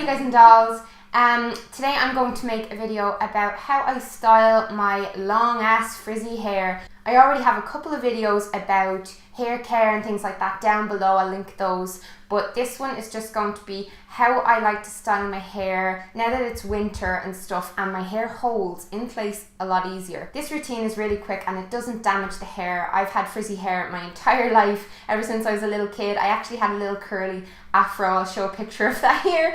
you guys and dolls. Today I'm going to make a video about how I style my long ass frizzy hair. I already have a couple of videos about hair care and things like that down below. I'll link those, but this one is just going to be how I like to style my hair now that it's winter and stuff, and my hair holds in place a lot easier. This routine is really quick and it doesn't damage the hair. I've had frizzy hair my entire life, ever since I was a little kid. I actually had a little curly afro. I'll show a picture of that here.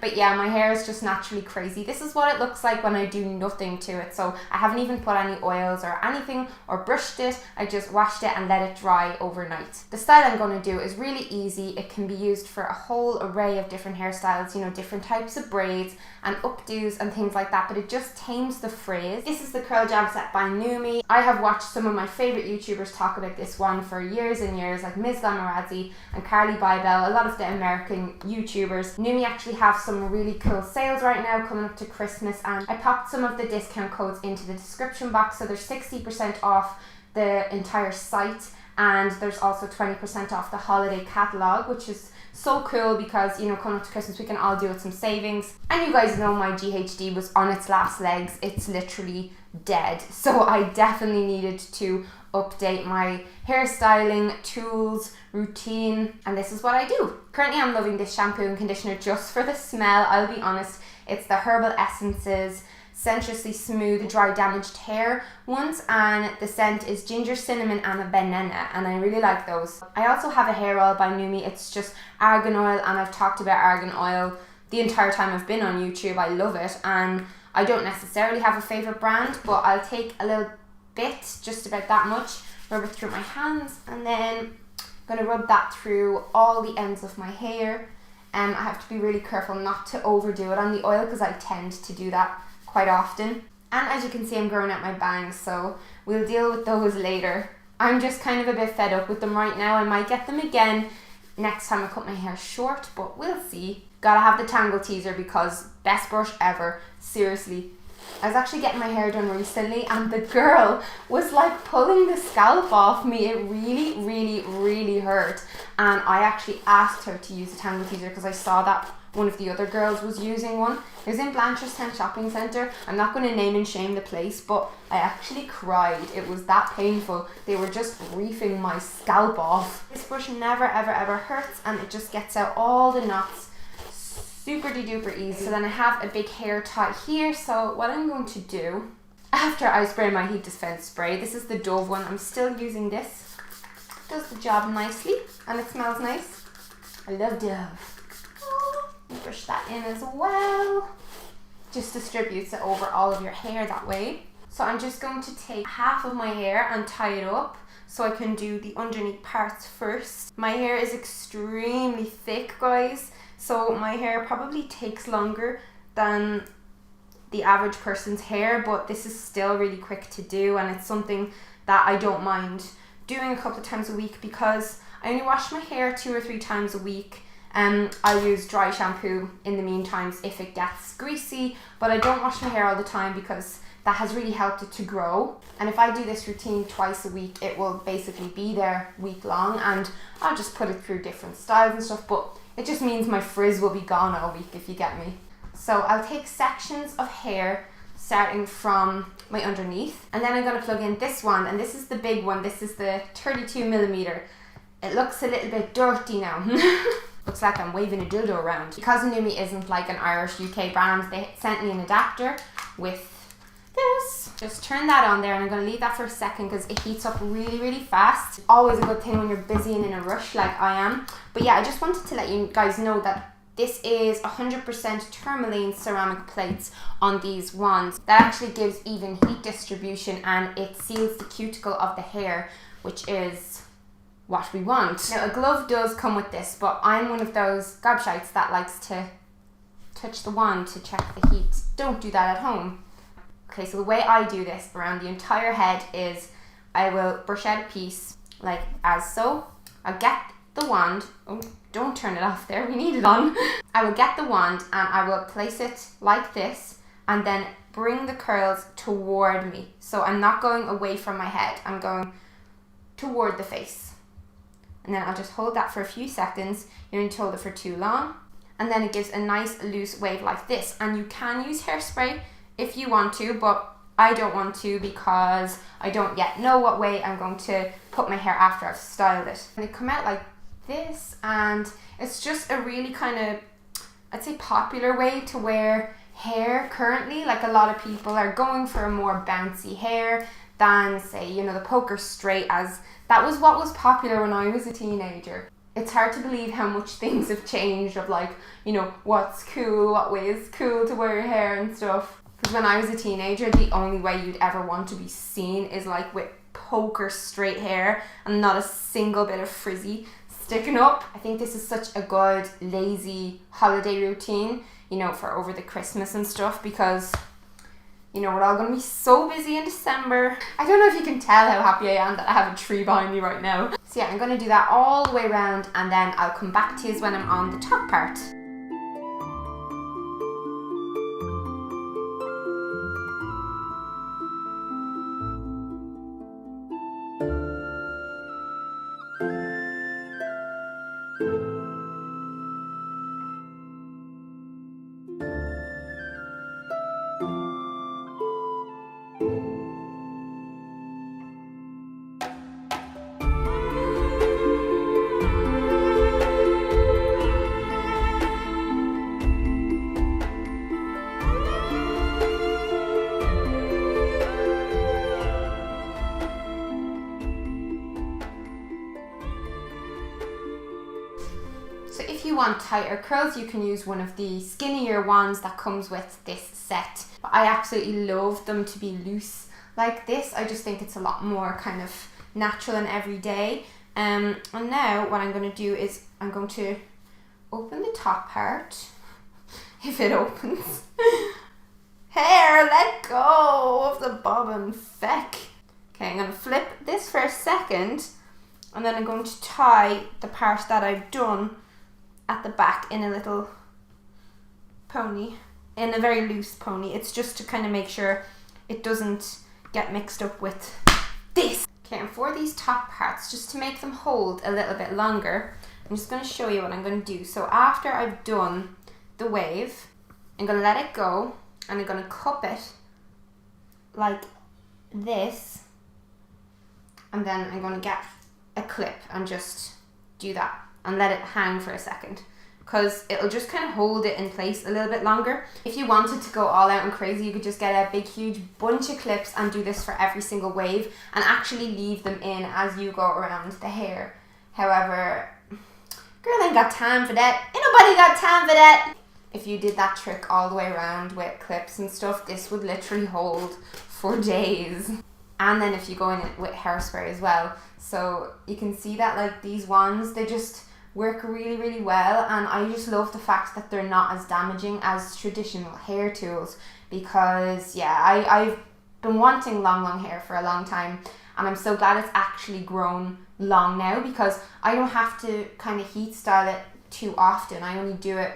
But yeah, my hair is just naturally crazy. This is what it looks like when I do nothing to it. So I haven't even put any oils or anything or brushed it. I just washed it and let it dry overnight. The style I'm going to do is really easy. It can be used for a whole array of different hairstyles, you know, different types of braids and updos and things like that, but it just tames the frizz. This is the Curl Jam set by NuMe. I have watched some of my favorite YouTubers talk about this one for years and years, like missglamorazzi and carli, bybel, a lot of the American YouTubers. NuMe actually have some really cool sales right now coming up to Christmas, and I popped some of the discount codes into the description box, so there's 60% off the entire site, and there's also 20% off the holiday catalog, which is so cool because, you know, coming up to Christmas we can all do with some savings. And you guys know my GHD was on its last legs. It's literally dead, so I definitely needed to update my hairstyling tools, routine, and this is what I do. Currently I'm loving this shampoo and conditioner just for the smell. I'll be honest, it's the Herbal Essences Sensuously Smooth Dry Damaged Hair ones, and the scent is ginger, cinnamon and a banana, and I really like those. I also have a hair oil by NuMe. It's just argan oil, and I've talked about argan oil the entire time I've been on YouTube. I love it, and I don't necessarily have a favorite brand, but I'll take a little bit, just about that much, rub it through my hands, and then I'm going to rub that through all the ends of my hair. I have to be really careful not to overdo it on the oil because I tend to do that quite often. And as you can see, I'm growing out my bangs, so we'll deal with those later. I'm just kind of a bit fed up with them right now. I might get them again next time I cut my hair short, but we'll see. Gotta have the Tangle Teezer because best brush ever, seriously. I was actually getting my hair done recently and the girl was like pulling the scalp off me. It really hurt, and I actually asked her to use the Tangle Teezer because I saw that one of the other girls was using one. It was in Blanchardstown Shopping Centre. I'm not going to name and shame the place, but I actually cried. It was that painful. They were just reefing my scalp off. This brush never ever hurts, and it just gets out all the knots super duper easy. So then I have a big hair tie here, so what I'm going to do after I spray my heat dispense spray, this is the Dove one, I'm still using this. Does the job nicely and it smells nice. I love Dove. Brush that in as well. Just distributes it over all of your hair that way. So I'm just going to take half of my hair and tie it up so I can do the underneath parts first. My hair is extremely thick, guys, so my hair probably takes longer than the average person's hair, but this is still really quick to do, and it's something that I don't mind doing a couple of times a week because I only wash my hair 2 or 3 times a week. I use dry shampoo in the meantime if it gets greasy, but I don't wash my hair all the time because that has really helped it to grow. And if I do this routine twice a week, it will basically be there week long, and I'll just put it through different styles and stuff, but it just means my frizz will be gone all week, if you get me. So I'll take sections of hair starting from my underneath, and then I'm going to plug in this one, and this is the big one. This is the 32mm. It looks a little bit dirty now. Looks like I'm waving a dildo around. Because NuMe isn't like an Irish UK brand, they sent me an adapter with this. Just turn that on there, and I'm going to leave that for a second because it heats up really fast. It's always a good thing when you're busy and in a rush like I am. But yeah, I just wanted to let you guys know that this is 100% tourmaline ceramic plates on these wands. That actually gives even heat distribution, and it seals the cuticle of the hair, which is what we want. Now, a glove does come with this, but I'm one of those gobshites that likes to touch the wand to check the heat. Don't do that at home. Okay, so the way I do this around the entire head is I will brush out a piece like as so. I'll get the wand. Oh, don't turn it off there, we need it on. I will get the wand and I will place it like this and then bring the curls toward me. So I'm not going away from my head, I'm going toward the face. And then I'll just hold that for a few seconds. You don't need to hold it for too long. and then it gives a nice loose wave like this. And you can use hairspray if you want to, but I don't want to because I don't yet know what way I'm going to put my hair after I've styled it. And they come out like this, and it's just a really kind of, I'd say, popular way to wear hair currently. Like, a lot of people are going for a more bouncy hair than, say, you know, the poker straight, as that was what was popular when I was a teenager. It's hard to believe how much things have changed of, like, you know, what's cool, what way is cool to wear your hair and stuff. Because when I was a teenager, the only way you'd ever want to be seen is like with poker straight hair and not a single bit of frizzy sticking up. I think this is such a good lazy holiday routine, you know, for over the Christmas and stuff, because, you know, we're all going to be so busy in December. I don't know if you can tell how happy I am that I have a tree behind me right now. So yeah, I'm going to do that all the way around, and then I'll come back to you when I'm on the top part. So if you want tighter curls, you can use one of the skinnier ones that comes with this set. But I absolutely love them to be loose like this. I just think it's a lot more kind of natural and everyday. And now what I'm going to do is I'm going to open the top part, if it opens. Hair, let go of the bobbin feck. Okay, I'm going to flip this for a second, and then I'm going to tie the part that I've done at the back in a little pony, in a very loose pony. It's just to kind of make sure it doesn't get mixed up with this. Okay, and for these top parts, just to make them hold a little bit longer, I'm just going to show you what I'm going to do. So after I've done the wave, I'm going to let it go, and I'm going to cup it like this, and then I'm going to get a clip and just do that and let it hang for a second, because it'll just kind of hold it in place a little bit longer. If you wanted to go all out and crazy, you could just get a big huge bunch of clips and do this for every single wave and actually leave them in as you go around the hair. However, girl ain't got time for that. Ain't nobody got time for that. If you did that trick all the way around with clips and stuff, this would literally hold for days. And then if you go in it with hairspray as well, so you can see that, like, these ones, they just work really, really well, and I just love the fact that they're not as damaging as traditional hair tools, because yeah, I've been wanting long hair for a long time, and I'm so glad it's actually grown long now, because I don't have to kind of heat style it too often. I only do it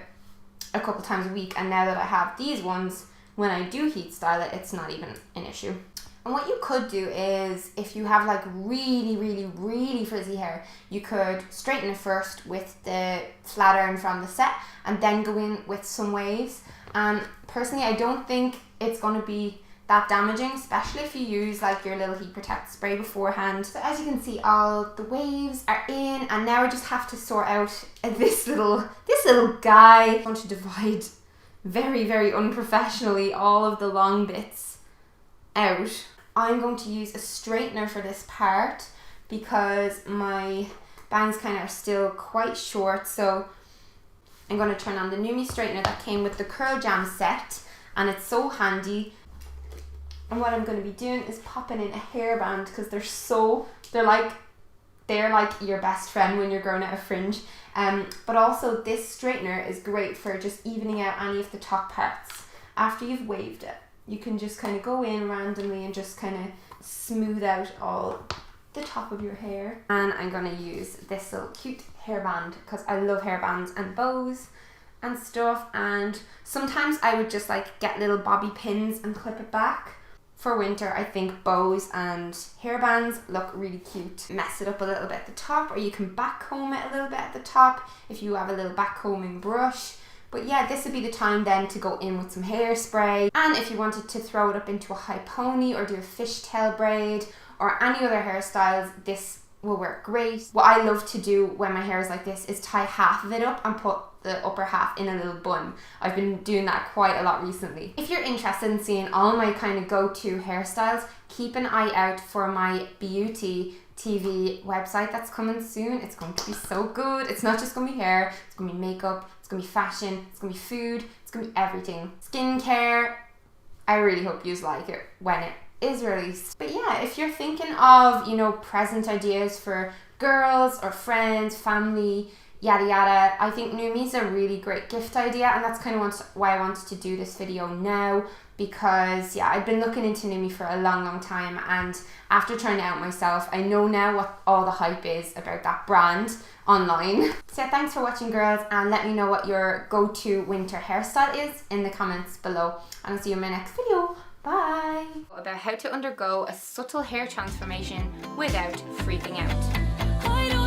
a couple times a week, and now that I have these ones, when I do heat style it, it's not even an issue. And what you could do is, if you have like really frizzy hair, you could straighten it first with the flat iron from the set and then go in with some waves. And personally, I don't think it's going to be that damaging, especially if you use like your little heat protect spray beforehand. So as you can see, all the waves are in, and now I just have to sort out this little guy. I'm going to divide very unprofessionally all of the long bits out. I'm going to use a straightener for this part because my bangs kind of are still quite short, so I'm going to turn on the NuMe straightener that came with the Curl Jam set, and it's so handy. And what I'm going to be doing is popping in a hairband, because they're like your best friend when you're growing out a fringe. But also this straightener is great for just evening out any of the top parts after you've waved it. You can just kind of go in randomly and just kind of smooth out all the top of your hair. And I'm going to use this little cute hairband because I love hairbands and bows and stuff. And sometimes I would just like get little bobby pins and clip it back. For winter, I think bows and hairbands look really cute. Mess it up a little bit at the top, or you can back comb it a little bit at the top if you have a little back combing brush. But yeah, this would be the time then to go in with some hairspray. And if you wanted to throw it up into a high pony or do a fishtail braid or any other hairstyles, this will work great. What I love to do when my hair is like this is tie half of it up and put the upper half in a little bun. I've been doing that quite a lot recently. If you're interested in seeing all my kind of go-to hairstyles, keep an eye out for my beauty TV website that's coming soon. It's going to be so good. It's not just going to be hair, it's going to be makeup, it's going to be fashion, it's going to be food, it's going to be everything. Skincare. I really hope you like it when it is released. But yeah, if you're thinking of, you know, present ideas for girls or friends, family, yada yada, I think NuMe is a really great gift idea, and that's kind of why I wanted to do this video now, because yeah, I've been looking into NuMe for a long time, and after trying it out myself, I know now what all the hype is about that brand online. So yeah, thanks for watching, girls, and let me know what your go-to winter hairstyle is in the comments below, and I'll see you in my next video. Bye! About how to undergo a subtle hair transformation without freaking out.